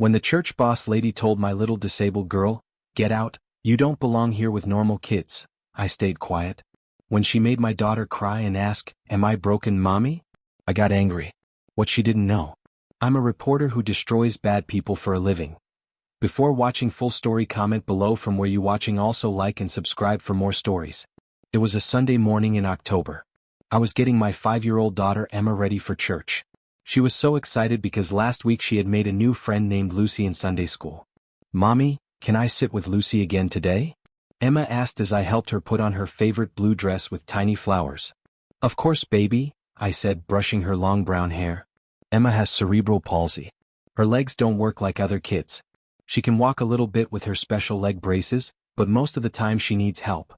When the church boss lady told my little disabled girl, "Get out, you don't belong here with normal kids," I stayed quiet. When she made my daughter cry and ask, "Am I broken, mommy?" I got angry. What she didn't know. I'm a reporter who destroys bad people for a living. Before watching full story, comment below from where you watching. Also like and subscribe for more stories. It was a Sunday morning in October. I was getting my 5-year-old daughter Emma ready for church. She was so excited because last week she had made a new friend named Lucy in Sunday school. "Mommy, can I sit with Lucy again today?" Emma asked as I helped her put on her favorite blue dress with tiny flowers. "Of course, baby," I said, brushing her long brown hair. Emma has cerebral palsy. Her legs don't work like other kids. She can walk a little bit with her special leg braces, but most of the time she needs help.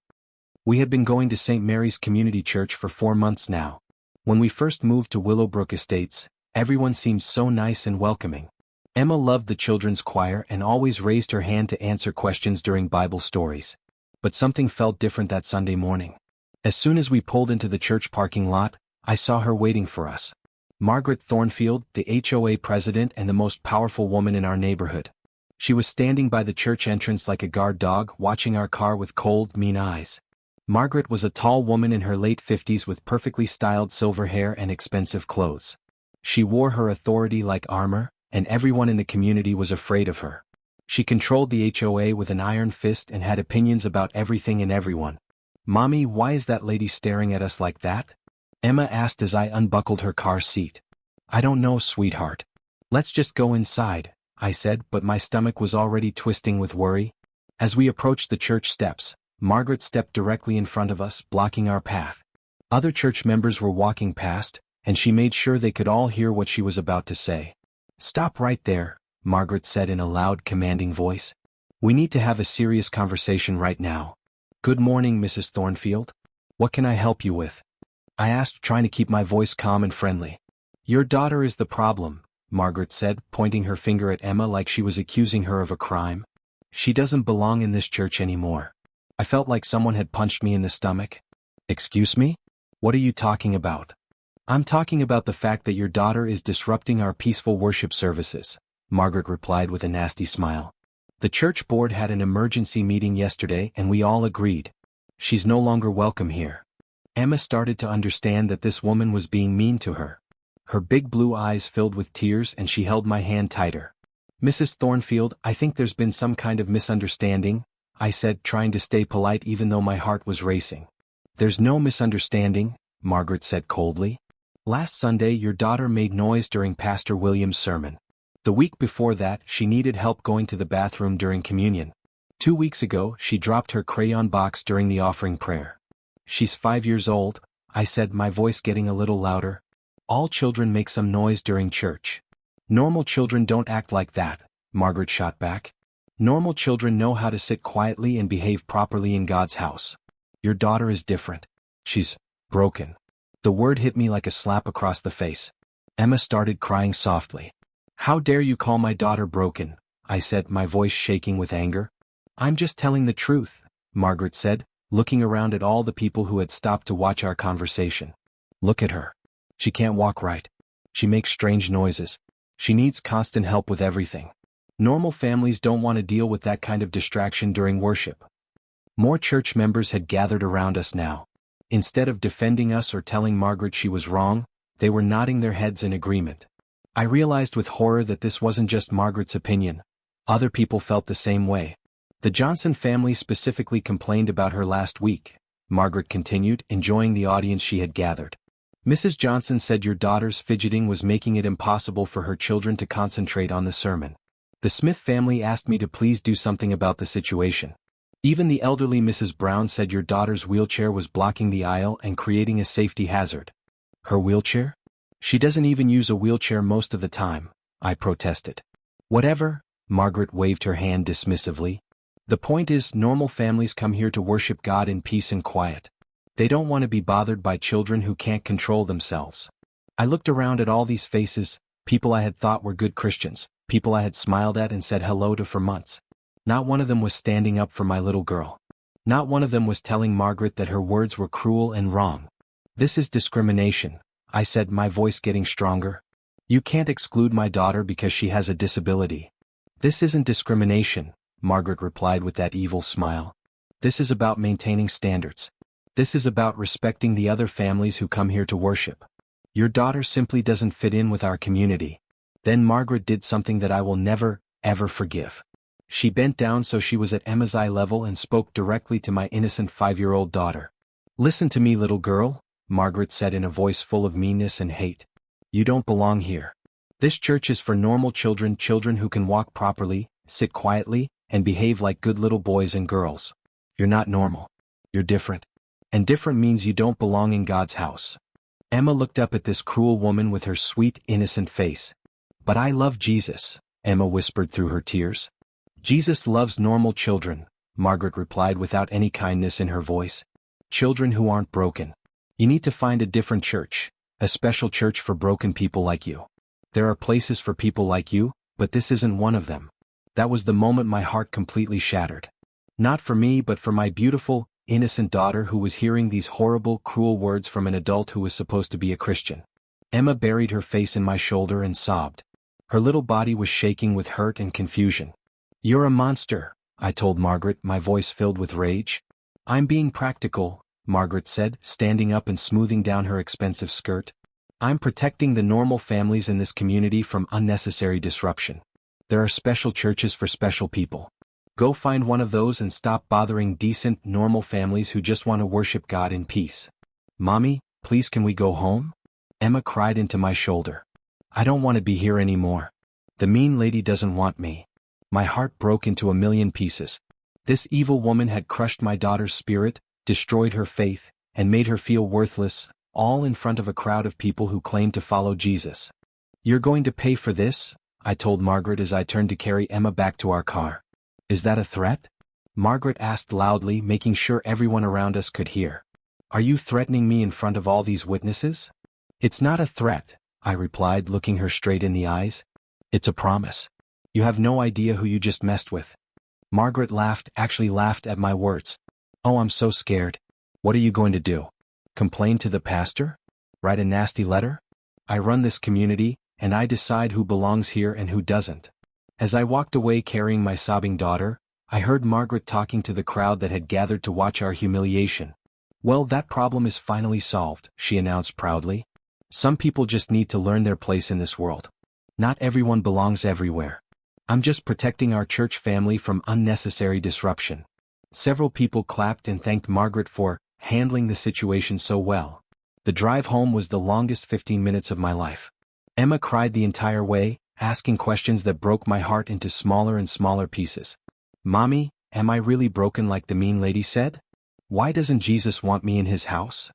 We had been going to St. Mary's Community Church for 4 months now. When we first moved to Willowbrook Estates, everyone seemed so nice and welcoming. Emma loved the children's choir and always raised her hand to answer questions during Bible stories. But something felt different that Sunday morning. As soon as we pulled into the church parking lot, I saw her waiting for us. Margaret Thornfield, the HOA president and the most powerful woman in our neighborhood. She was standing by the church entrance like a guard dog, watching our car with cold, mean eyes. Margaret was a tall woman in her late 50s with perfectly styled silver hair and expensive clothes. She wore her authority like armor, and everyone in the community was afraid of her. She controlled the HOA with an iron fist and had opinions about everything and everyone. "Mommy, why is that lady staring at us like that?" Emma asked as I unbuckled her car seat. "I don't know, sweetheart. Let's just go inside," I said, but my stomach was already twisting with worry. As we approached the church steps, Margaret stepped directly in front of us, blocking our path. Other church members were walking past, and she made sure they could all hear what she was about to say. "Stop right there," Margaret said in a loud, commanding voice. "We need to have a serious conversation right now." "Good morning, Mrs. Thornfield. What can I help you with?" I asked, trying to keep my voice calm and friendly. "Your daughter is the problem," Margaret said, pointing her finger at Emma like she was accusing her of a crime. "She doesn't belong in this church anymore." I felt like someone had punched me in the stomach. "Excuse me? What are you talking about?" "I'm talking about the fact that your daughter is disrupting our peaceful worship services," Margaret replied with a nasty smile. "The church board had an emergency meeting yesterday and we all agreed. She's no longer welcome here." Emma started to understand that this woman was being mean to her. Her big blue eyes filled with tears and she held my hand tighter. "Mrs. Thornfield, I think there's been some kind of misunderstanding," I said, trying to stay polite even though my heart was racing. "There's no misunderstanding," Margaret said coldly. "Last Sunday your daughter made noise during Pastor Williams' sermon. The week before that she needed help going to the bathroom during communion. 2 weeks ago she dropped her crayon box during the offering prayer. She's 5 years old," I said, my voice getting a little louder. "All children make some noise during church." "Normal children don't act like that," Margaret shot back. "Normal children know how to sit quietly and behave properly in God's house. Your daughter is different. She's broken." The word hit me like a slap across the face. Emma started crying softly. "How dare you call my daughter broken?" I said, my voice shaking with anger. "I'm just telling the truth," Margaret said, looking around at all the people who had stopped to watch our conversation. "Look at her. She can't walk right. She makes strange noises. She needs constant help with everything. Normal families don't want to deal with that kind of distraction during worship." More church members had gathered around us now. Instead of defending us or telling Margaret she was wrong, they were nodding their heads in agreement. I realized with horror that this wasn't just Margaret's opinion. Other people felt the same way. "The Johnson family specifically complained about her last week," Margaret continued, enjoying the audience she had gathered. "Mrs. Johnson said your daughter's fidgeting was making it impossible for her children to concentrate on the sermon. The Smith family asked me to please do something about the situation. Even the elderly Mrs. Brown said your daughter's wheelchair was blocking the aisle and creating a safety hazard." "Her wheelchair? She doesn't even use a wheelchair most of the time," I protested. "Whatever," Margaret waved her hand dismissively. "The point is, normal families come here to worship God in peace and quiet. They don't want to be bothered by children who can't control themselves." I looked around at all these faces, people I had thought were good Christians, people I had smiled at and said hello to for months. Not one of them was standing up for my little girl. Not one of them was telling Margaret that her words were cruel and wrong. "This is discrimination," I said, my voice getting stronger. "You can't exclude my daughter because she has a disability. This isn't discrimination, Margaret replied with that evil smile. This is about maintaining standards. This is about respecting the other families who come here to worship. Your daughter simply doesn't fit in with our community. Then Margaret did something that I will never, ever forgive. She bent down so she was at Emma's eye level and spoke directly to my innocent 5-year-old daughter. Listen to me, little girl, Margaret said in a voice full of meanness and hate. You don't belong here. This church is for normal children who can walk properly, sit quietly, and behave like good little boys and girls. You're not normal. You're different. And different means you don't belong in God's house. Emma looked up at this cruel woman with her sweet, innocent face. But I love Jesus, Emma whispered through her tears. Jesus loves normal children, Margaret replied without any kindness in her voice. Children who aren't broken. You need to find a different church, a special church for broken people like you. There are places for people like you, but this isn't one of them. That was the moment my heart completely shattered. Not for me but for my beautiful, innocent daughter who was hearing these horrible, cruel words from an adult who was supposed to be a Christian. Emma buried her face in my shoulder and sobbed. Her little body was shaking with hurt and confusion. You're a monster, I told Margaret, my voice filled with rage. I'm being practical, Margaret said, standing up and smoothing down her expensive skirt. I'm protecting the normal families in this community from unnecessary disruption. There are special churches for special people. Go find one of those and stop bothering decent, normal families who just want to worship God in peace. Mommy, please can we go home? Emma cried into my shoulder. I don't want to be here anymore. The mean lady doesn't want me. My heart broke into a million pieces. This evil woman had crushed my daughter's spirit, destroyed her faith, and made her feel worthless, all in front of a crowd of people who claimed to follow Jesus. You're going to pay for this, I told Margaret as I turned to carry Emma back to our car. Is that a threat? Margaret asked loudly, making sure everyone around us could hear. Are you threatening me in front of all these witnesses? It's not a threat, I replied, looking her straight in the eyes. It's a promise. You have no idea who you just messed with. Margaret laughed at my words. Oh, I'm so scared. What are you going to do? Complain to the pastor? Write a nasty letter? I run this community, and I decide who belongs here and who doesn't. As I walked away carrying my sobbing daughter, I heard Margaret talking to the crowd that had gathered to watch our humiliation. Well, that problem is finally solved, she announced proudly. Some people just need to learn their place in this world. Not everyone belongs everywhere. I'm just protecting our church family from unnecessary disruption. Several people clapped and thanked Margaret for handling the situation so well. The drive home was the longest 15 minutes of my life. Emma cried the entire way, asking questions that broke my heart into smaller and smaller pieces. Mommy, am I really broken like the mean lady said? Why doesn't Jesus want me in his house?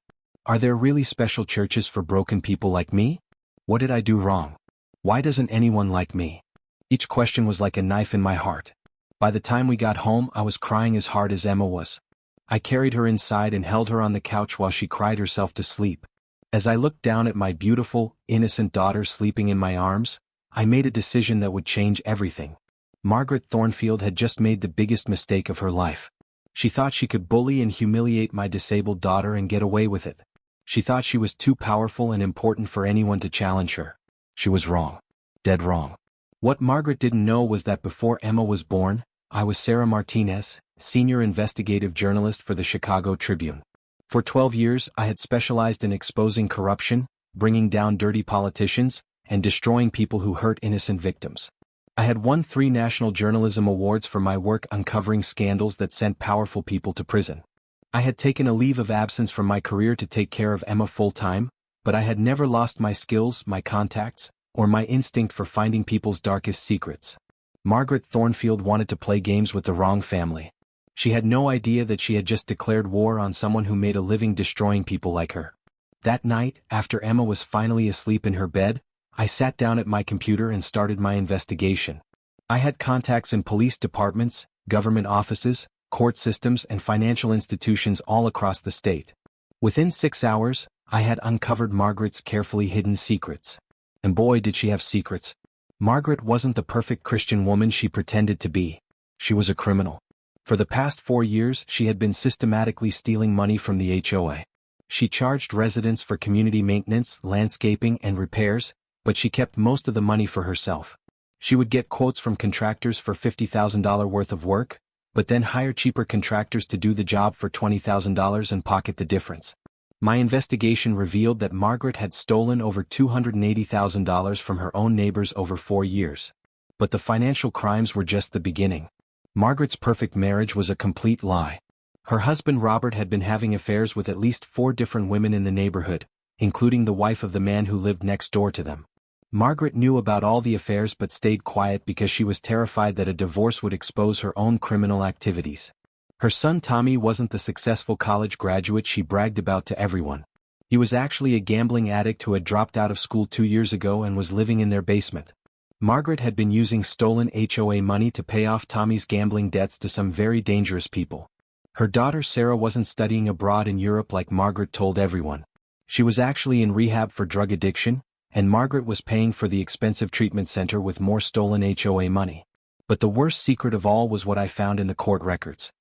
Are there really special churches for broken people like me? What did I do wrong? Why doesn't anyone like me? Each question was like a knife in my heart. By the time we got home, I was crying as hard as Emma was. I carried her inside and held her on the couch while she cried herself to sleep. As I looked down at my beautiful, innocent daughter sleeping in my arms, I made a decision that would change everything. Margaret Thornfield had just made the biggest mistake of her life. She thought she could bully and humiliate my disabled daughter and get away with it. She thought she was too powerful and important for anyone to challenge her. She was wrong. Dead wrong. What Margaret didn't know was that before Emma was born, I was Sarah Martinez, senior investigative journalist for the Chicago Tribune. For 12 years, I had specialized in exposing corruption, bringing down dirty politicians, and destroying people who hurt innocent victims. I had won 3 national journalism awards for my work uncovering scandals that sent powerful people to prison. I had taken a leave of absence from my career to take care of Emma full-time, but I had never lost my skills, my contacts, or my instinct for finding people's darkest secrets. Margaret Thornfield wanted to play games with the wrong family. She had no idea that she had just declared war on someone who made a living destroying people like her. That night, after Emma was finally asleep in her bed, I sat down at my computer and started my investigation. I had contacts in police departments, government offices, court systems, and financial institutions all across the state. Within 6 hours, I had uncovered Margaret's carefully hidden secrets. And boy, did she have secrets. Margaret wasn't the perfect Christian woman she pretended to be. She was a criminal. For the past 4 years, she had been systematically stealing money from the HOA. She charged residents for community maintenance, landscaping, and repairs, but she kept most of the money for herself. She would get quotes from contractors for $50,000 worth of work, but then hire cheaper contractors to do the job for $20,000 and pocket the difference. My investigation revealed that Margaret had stolen over $280,000 from her own neighbors over 4 years. But the financial crimes were just the beginning. Margaret's perfect marriage was a complete lie. Her husband Robert had been having affairs with at least 4 different women in the neighborhood, including the wife of the man who lived next door to them. Margaret knew about all the affairs but stayed quiet because she was terrified that a divorce would expose her own criminal activities. Her son Tommy wasn't the successful college graduate she bragged about to everyone. He was actually a gambling addict who had dropped out of school 2 years ago and was living in their basement. Margaret had been using stolen HOA money to pay off Tommy's gambling debts to some very dangerous people. Her daughter Sarah wasn't studying abroad in Europe like Margaret told everyone. She was actually in rehab for drug addiction, and Margaret was paying for the expensive treatment center with more stolen HOA money. But the worst secret of all was what I found in the court records.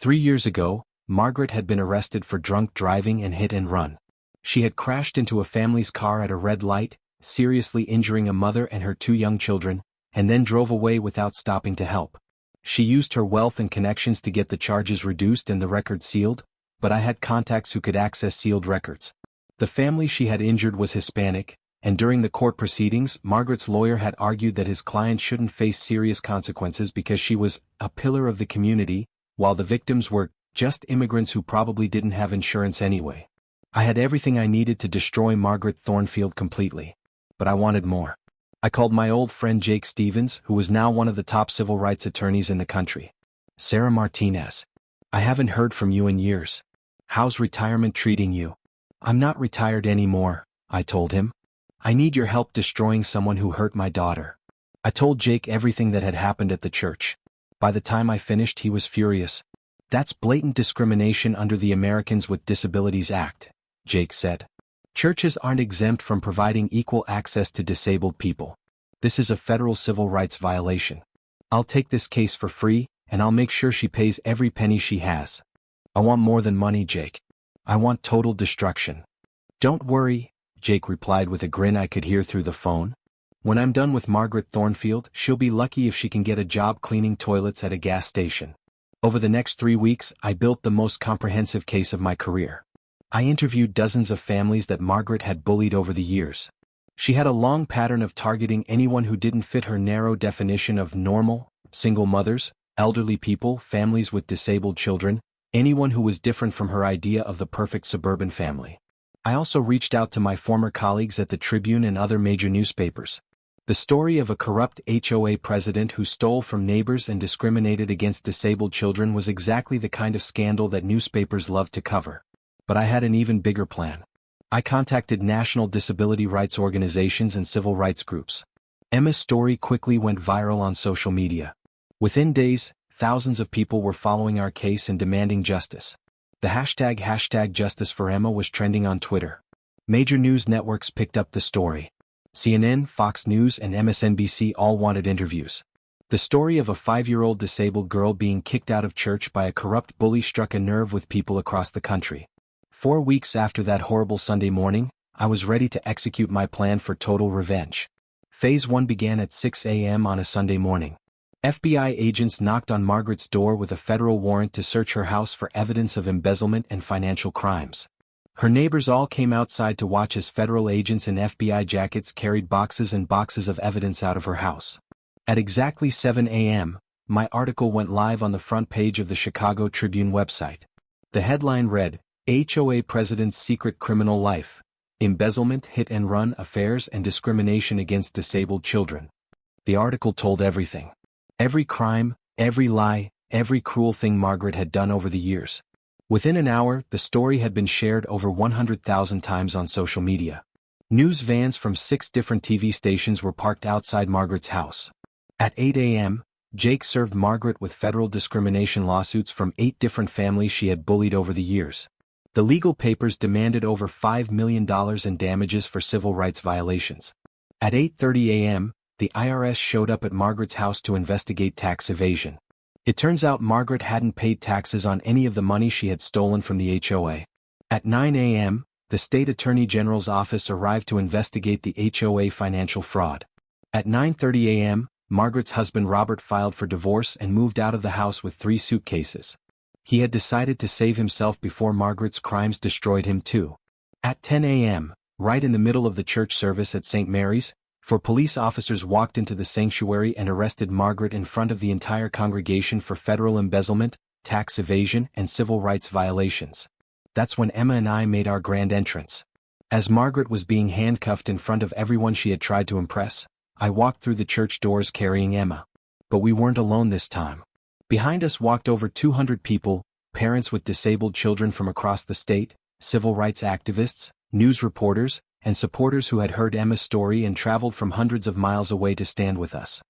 3 years ago, Margaret had been arrested for drunk driving and hit and run. She had crashed into a family's car at a red light, seriously injuring a mother and her 2 young children, and then drove away without stopping to help. She used her wealth and connections to get the charges reduced and the record sealed, but I had contacts who could access sealed records. The family she had injured was Hispanic, and during the court proceedings, Margaret's lawyer had argued that his client shouldn't face serious consequences because she was a pillar of the community, while the victims were just immigrants who probably didn't have insurance anyway. I had everything I needed to destroy Margaret Thornfield completely. But I wanted more. I called my old friend Jake Stevens, who was now one of the top civil rights attorneys in the country. Sarah Martinez. I haven't heard from you in years. How's retirement treating you? I'm not retired anymore, I told him. I need your help destroying someone who hurt my daughter. I told Jake everything that had happened at the church. By the time I finished, he was furious. That's blatant discrimination under the Americans with Disabilities Act, Jake said. Churches aren't exempt from providing equal access to disabled people. This is a federal civil rights violation. I'll take this case for free, and I'll make sure she pays every penny she has. I want more than money, Jake. I want total destruction. Don't worry, Jake replied with a grin I could hear through the phone. When I'm done with Margaret Thornfield, she'll be lucky if she can get a job cleaning toilets at a gas station. Over the next 3 weeks, I built the most comprehensive case of my career. I interviewed dozens of families that Margaret had bullied over the years. She had a long pattern of targeting anyone who didn't fit her narrow definition of normal: single mothers, elderly people, families with disabled children, anyone who was different from her idea of the perfect suburban family. I also reached out to my former colleagues at the Tribune and other major newspapers. The story of a corrupt HOA president who stole from neighbors and discriminated against disabled children was exactly the kind of scandal that newspapers loved to cover. But I had an even bigger plan. I contacted national disability rights organizations and civil rights groups. Emma's story quickly went viral on social media. Within days, thousands of people were following our case and demanding justice. The hashtag Justice for Emma was trending on Twitter. Major news networks picked up the story. CNN, Fox News, and MSNBC all wanted interviews. The story of a 5-year-old disabled girl being kicked out of church by a corrupt bully struck a nerve with people across the country. 4 weeks after that horrible Sunday morning, I was ready to execute my plan for total revenge. Phase 1 began at 6 a.m. on a Sunday morning. FBI agents knocked on Margaret's door with a federal warrant to search her house for evidence of embezzlement and financial crimes. Her neighbors all came outside to watch as federal agents in FBI jackets carried boxes and boxes of evidence out of her house. At exactly 7 a.m., my article went live on the front page of the Chicago Tribune website. The headline read, HOA President's Secret Criminal Life: Embezzlement, Hit and Run Affairs and Discrimination Against Disabled Children. The article told everything. Every crime, every lie, every cruel thing Margaret had done over the years. Within an hour, the story had been shared over 100,000 times on social media. News vans from 6 different TV stations were parked outside Margaret's house. At 8 a.m., Jake served Margaret with federal discrimination lawsuits from 8 different families she had bullied over the years. The legal papers demanded over $5 million in damages for civil rights violations. At 8:30 a.m., the IRS showed up at Margaret's house to investigate tax evasion. It turns out Margaret hadn't paid taxes on any of the money she had stolen from the HOA. At 9 a.m., the state attorney general's office arrived to investigate the HOA financial fraud. At 9:30 a.m., Margaret's husband Robert filed for divorce and moved out of the house with 3 suitcases. He had decided to save himself before Margaret's crimes destroyed him too. At 10 a.m., right in the middle of the church service at St. Mary's, 4 police officers walked into the sanctuary and arrested Margaret in front of the entire congregation for federal embezzlement, tax evasion, and civil rights violations. That's when Emma and I made our grand entrance. As Margaret was being handcuffed in front of everyone she had tried to impress, I walked through the church doors carrying Emma. But we weren't alone this time. Behind us walked over 200 people, parents with disabled children from across the state, civil rights activists, news reporters, and supporters who had heard Emma's story and traveled from hundreds of miles away to stand with us.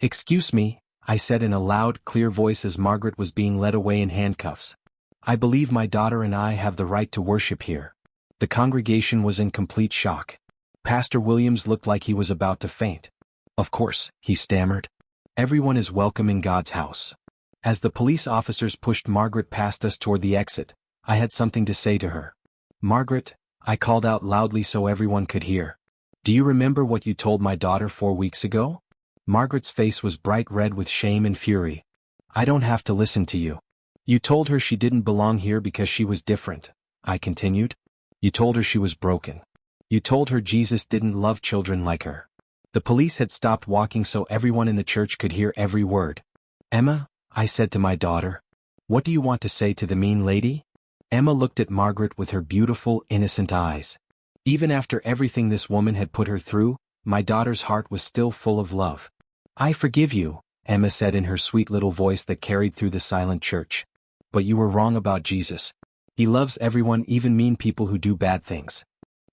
"Excuse me," I said in a loud, clear voice as Margaret was being led away in handcuffs. "I believe my daughter and I have the right to worship here." The congregation was in complete shock. Pastor Williams looked like he was about to faint. "Of course," he stammered. "Everyone is welcome in God's house." As the police officers pushed Margaret past us toward the exit, I had something to say to her. "Margaret," I called out loudly so everyone could hear. "Do you remember what you told my daughter 4 weeks ago?" Margaret's face was bright red with shame and fury. "I don't have to listen to you. You told her she didn't belong here because she was different," I continued. "You told her she was broken. You told her Jesus didn't love children like her." The police had stopped walking so everyone in the church could hear every word. "Emma," I said to my daughter, "what do you want to say to the mean lady?" Emma looked at Margaret with her beautiful, innocent eyes. Even after everything this woman had put her through, my daughter's heart was still full of love. "I forgive you," Emma said in her sweet little voice that carried through the silent church. "But you were wrong about Jesus. He loves everyone, even mean people who do bad things."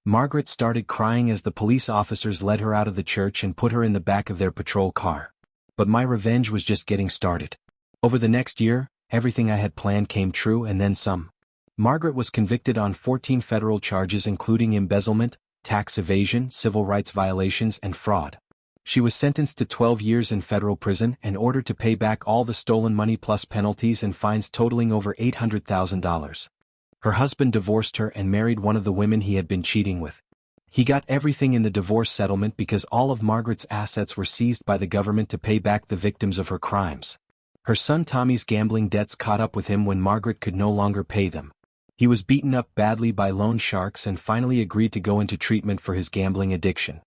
Margaret started crying as the police officers led her out of the church and put her in the back of their patrol car. But my revenge was just getting started. Over the next year, everything I had planned came true and then some. Margaret was convicted on 14 federal charges including embezzlement, tax evasion, civil rights violations, and fraud. She was sentenced to 12 years in federal prison and ordered to pay back all the stolen money plus penalties and fines totaling over $800,000. Her husband divorced her and married one of the women he had been cheating with. He got everything in the divorce settlement because all of Margaret's assets were seized by the government to pay back the victims of her crimes. Her son Tommy's gambling debts caught up with him when Margaret could no longer pay them. He was beaten up badly by loan sharks and finally agreed to go into treatment for his gambling addiction.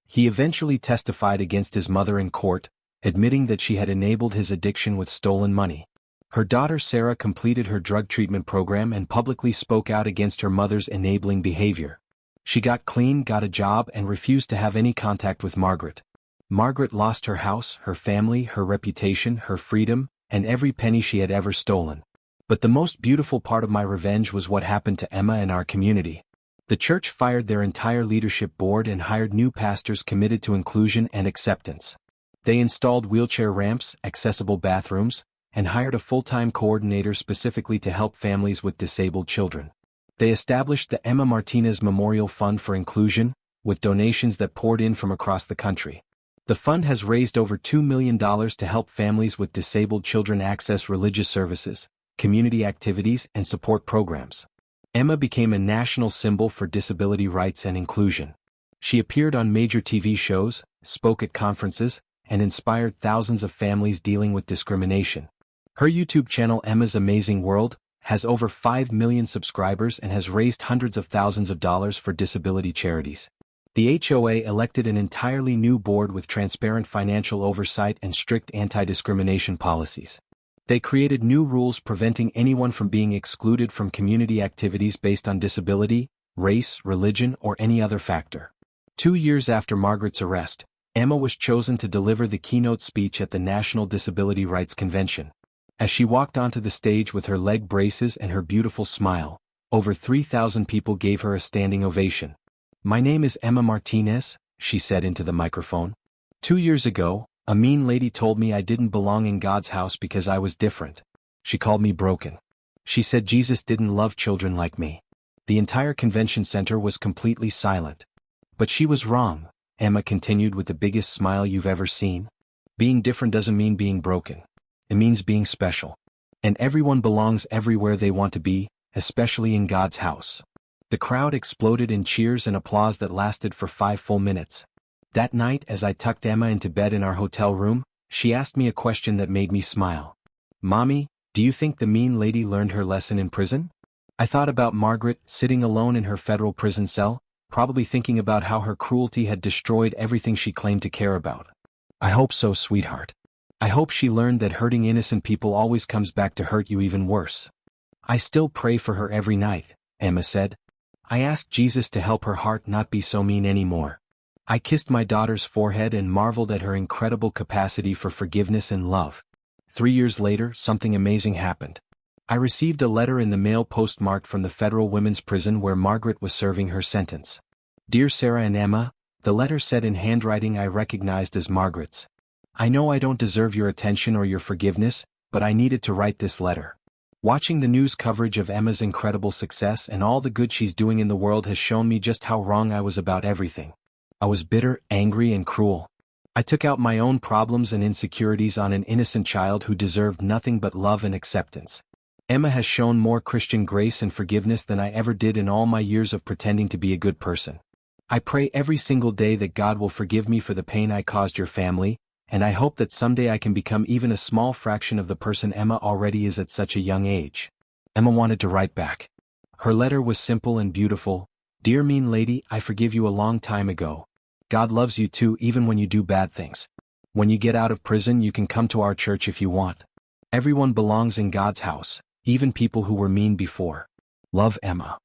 He eventually testified against his mother in court, admitting that she had enabled his addiction with stolen money. Her daughter Sarah completed her drug treatment program and publicly spoke out against her mother's enabling behavior. She got clean, got a job, and refused to have any contact with Margaret. Margaret lost her house, her family, her reputation, her freedom, and every penny she had ever stolen. But the most beautiful part of my revenge was what happened to Emma and our community. The church fired their entire leadership board and hired new pastors committed to inclusion and acceptance. They installed wheelchair ramps, accessible bathrooms, and hired a full-time coordinator specifically to help families with disabled children. They established the Emma Martinez Memorial Fund for Inclusion, with donations that poured in from across the country. The fund has raised over $2 million to help families with disabled children access religious services, community activities, and support programs. Emma became a national symbol for disability rights and inclusion. She appeared on major TV shows, spoke at conferences, and inspired thousands of families dealing with discrimination. Her YouTube channel Emma's Amazing World has over 5 million subscribers and has raised hundreds of thousands of dollars for disability charities. The HOA elected an entirely new board with transparent financial oversight and strict anti-discrimination policies. They created new rules preventing anyone from being excluded from community activities based on disability, race, religion, or any other factor. 2 years after Margaret's arrest, Emma was chosen to deliver the keynote speech at the National Disability Rights Convention. As she walked onto the stage with her leg braces and her beautiful smile, over 3,000 people gave her a standing ovation. "My name is Emma Martinez," she said into the microphone. 2 years ago, a mean lady told me I didn't belong in God's house because I was different. She called me broken. She said Jesus didn't love children like me. The entire convention center was completely silent. But she was wrong, Emma continued with the biggest smile you've ever seen. Being different doesn't mean being broken. It means being special. And everyone belongs everywhere they want to be, especially in God's house. The crowd exploded in cheers and applause that lasted for 5 full minutes. That night, as I tucked Emma into bed in our hotel room, She asked me a question that made me smile. "Mommy, do you think the mean lady learned her lesson in prison?" I thought about Margaret, sitting alone in her federal prison cell, probably thinking about how her cruelty had destroyed everything she claimed to care about. "I hope so, sweetheart. I hope she learned that hurting innocent people always comes back to hurt you even worse." "I still pray for her every night," Emma said. "I ask Jesus to help her heart not be so mean anymore." I kissed my daughter's forehead and marveled at her incredible capacity for forgiveness and love. 3 years later, something amazing happened. I received a letter in the mail postmarked from the federal women's prison where Margaret was serving her sentence. "Dear Sarah and Emma," the letter said in handwriting I recognized as Margaret's. "I know I don't deserve your attention or your forgiveness, but I needed to write this letter. Watching the news coverage of Emma's incredible success and all the good she's doing in the world has shown me just how wrong I was about everything. I was bitter, angry, and cruel. I took out my own problems and insecurities on an innocent child who deserved nothing but love and acceptance. Emma has shown more Christian grace and forgiveness than I ever did in all my years of pretending to be a good person. I pray every single day that God will forgive me for the pain I caused your family, and I hope that someday I can become even a small fraction of the person Emma already is at such a young age." Emma wanted to write back. Her letter was simple and beautiful. "Dear mean lady, I forgive you a long time ago. God loves you too even when you do bad things. When you get out of prison you can come to our church if you want. Everyone belongs in God's house, even people who were mean before. Love, Emma."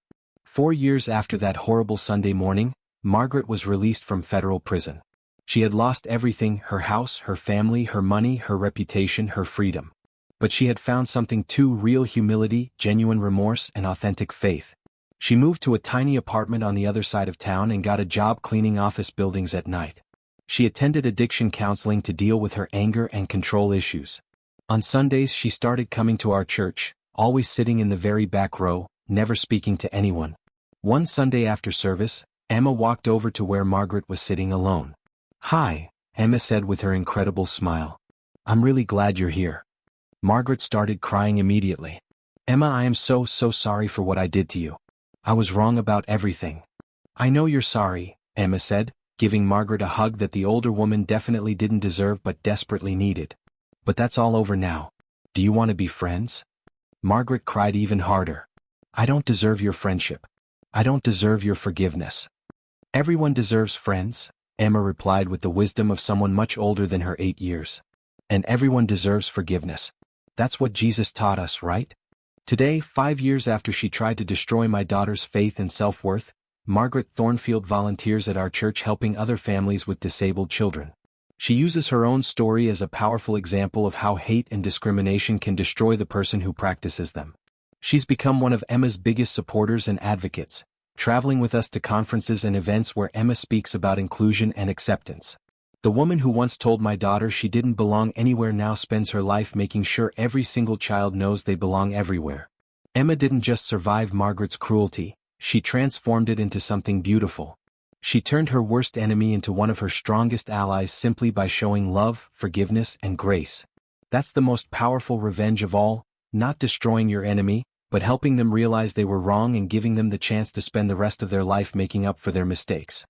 4 years after that horrible Sunday morning, Margaret was released from federal prison. She had lost everything: her house, her family, her money, her reputation, her freedom. But she had found something too: real humility, genuine remorse, and authentic faith. She moved to a tiny apartment on the other side of town and got a job cleaning office buildings at night. She attended addiction counseling to deal with her anger and control issues. On Sundays she started coming to our church, always sitting in the very back row, never speaking to anyone. One Sunday after service, Emma walked over to where Margaret was sitting alone. "Hi," Emma said with her incredible smile. "I'm really glad you're here." Margaret started crying immediately. "Emma, I am so sorry for what I did to you. I was wrong about everything." "I know you're sorry," Emma said, giving Margaret a hug that the older woman definitely didn't deserve but desperately needed. "But that's all over now. Do you want to be friends?" Margaret cried even harder. "I don't deserve your friendship. I don't deserve your forgiveness." "Everyone deserves friends," Emma replied with the wisdom of someone much older than her 8 years. "And everyone deserves forgiveness. That's what Jesus taught us, right?" Today, 5 years after she tried to destroy my daughter's faith and self-worth, Margaret Thornfield volunteers at our church helping other families with disabled children. She uses her own story as a powerful example of how hate and discrimination can destroy the person who practices them. She's become one of Emma's biggest supporters and advocates, traveling with us to conferences and events where Emma speaks about inclusion and acceptance. The woman who once told my daughter she didn't belong anywhere now spends her life making sure every single child knows they belong everywhere. Emma didn't just survive Margaret's cruelty, she transformed it into something beautiful. She turned her worst enemy into one of her strongest allies simply by showing love, forgiveness, and grace. That's the most powerful revenge of all, not destroying your enemy, but helping them realize they were wrong and giving them the chance to spend the rest of their life making up for their mistakes.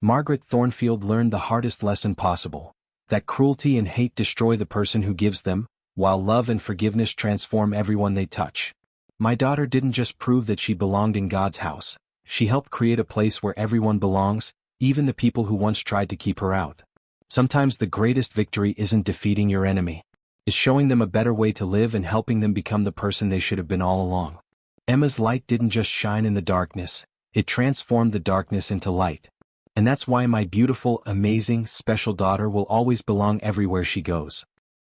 Margaret Thornfield learned the hardest lesson possible: that cruelty and hate destroy the person who gives them, while love and forgiveness transform everyone they touch. My daughter didn't just prove that she belonged in God's house, she helped create a place where everyone belongs, even the people who once tried to keep her out. Sometimes the greatest victory isn't defeating your enemy. It's showing them a better way to live and helping them become the person they should have been all along. Emma's light didn't just shine in the darkness, it transformed the darkness into light. And that's why my beautiful, amazing, special daughter will always belong everywhere she goes.